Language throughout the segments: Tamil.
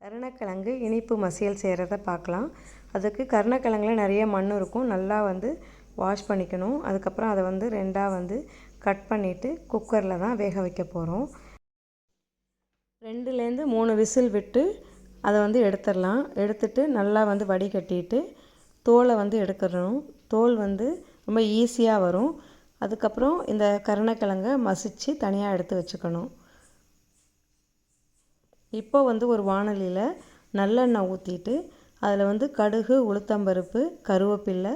கருணக்கிழங்கு இனிப்பு மசியல் செய்கிறத பார்க்கலாம். அதுக்கு கருணக்கிழங்குல நிறைய மண் இருக்கும். நல்லா வாஷ் பண்ணிக்கணும். அதுக்கப்புறம் அதை ரெண்டாக கட் பண்ணிவிட்டு குக்கரில் தான் வேக வைக்க போகிறோம். 2லேருந்து 3 விசில் விட்டு அதை எடுத்துடலாம். எடுத்துட்டு நல்லா வடிகட்டிட்டு தோலை எடுக்கணும். தோல் ரொம்ப ஈஸியாக வரும். அதுக்கப்புறம் இந்த கருணக்கிழங்கை மசித்து தனியாக எடுத்து வச்சுக்கணும். இப்போ ஒரு வாணலியில் நல்லெண்ணெய் ஊற்றிட்டு அதில் கடுகு, உளுத்தம்பருப்பு, கருவேப்பிலை,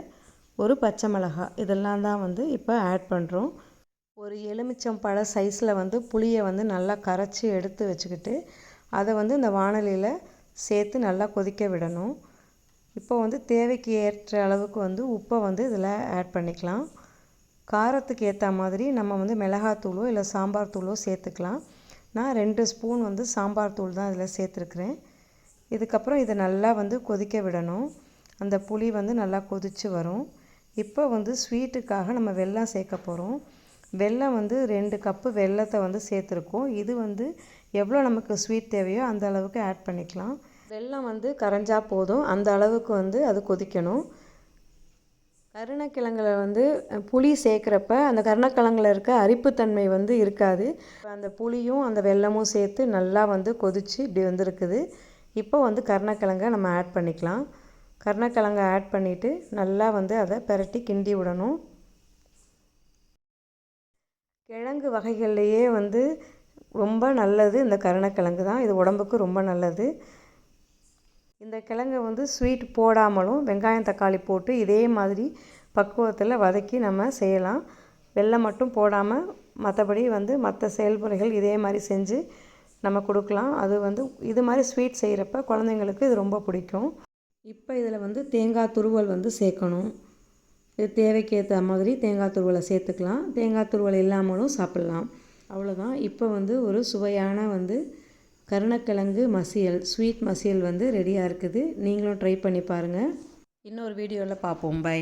ஒரு பச்சை மிளகாய் இதெல்லாம் தான் இப்போ ஆட் பண்ணுறோம். ஒரு எலுமிச்சம்பழ சைஸில் புளியை நல்லா கரைச்சி எடுத்து வச்சுக்கிட்டு அதை இந்த வாணலியில் சேர்த்து நல்லா கொதிக்க விடணும். இப்போ தேவைக்கு ஏற்ற அளவுக்கு உப்பை இதில் ஆட் பண்ணிக்கலாம். காரத்துக்கு ஏற்ற மாதிரி நம்ம மிளகாத்தூளோ இல்லை சாம்பார் தூளோ சேர்த்துக்கலாம். நான் 2 ஸ்பூன் சாம்பார் தூள் தான் இதில் சேர்த்துருக்குறேன். இதுக்கப்புறம் இதை நல்லா கொதிக்க விடணும். அந்த புளி நல்லா கொதித்து வரும். இப்போ ஸ்வீட்டுக்காக நம்ம வெல்லம் சேர்க்க போகிறோம். வெல்லம் 2 கப்பு வெல்லத்தை சேர்த்துருக்கோம். இது எவ்வளோ நமக்கு ஸ்வீட் தேவையோ அந்த அளவுக்கு ஆட் பண்ணிக்கலாம். வெல்லம் கரைஞ்சா போதும். அந்த அளவுக்கு அது கொதிக்கணும். கருணக்கிழங்குல புளி சேர்க்குறப்ப அந்த கருணக்கிழங்குல இருக்க அரிப்புத்தன்மை இருக்காது. அந்த புளியும் அந்த வெல்லமும் சேர்த்து நல்லா கொதித்து இப்படி வந்திருக்குது. இப்போ கருணக்கிழங்கை நம்ம ஆட் பண்ணிக்கலாம். கருணக்கிழங்கை ஆட் பண்ணிவிட்டு நல்லா அதை பிரட்டி கிண்டி விடணும். கிழங்கு வகைகள்லையே ரொம்ப நல்லது இந்த கருணக்கிழங்கு தான். இது உடம்புக்கு ரொம்ப நல்லது. இந்த கிழங்கை ஸ்வீட் போடாமலும் வெங்காயம் தக்காளி போட்டு இதே மாதிரி பக்குவத்தில் வதக்கி நம்ம செய்யலாம். வெல்லம் மட்டும் போடாமல் மற்றபடி மற்ற செயல்முறைகள் இதே மாதிரி செஞ்சு நம்ம கொடுக்கலாம். அது இது மாதிரி ஸ்வீட் செய்கிறப்ப குழந்தைங்களுக்கு இது ரொம்ப பிடிக்கும். இப்போ இதில் தேங்காய் துருவல் சேர்க்கணும். இது தேவைக்கு ஏற்ற மாதிரி தேங்காய் துருவலை சேர்த்துக்கலாம். தேங்காய் துருவல் இல்லாமலும் சாப்பிட்லாம். அவ்வளோதான். இப்போ ஒரு சுவையான கருணக்கிழங்கு மசியல், ஸ்வீட் மசியல் ரெடியாக இருக்குது. நீங்களும் ட்ரை பண்ணி பாருங்கள். இன்னொரு வீடியோவில் பார்ப்போம். பை.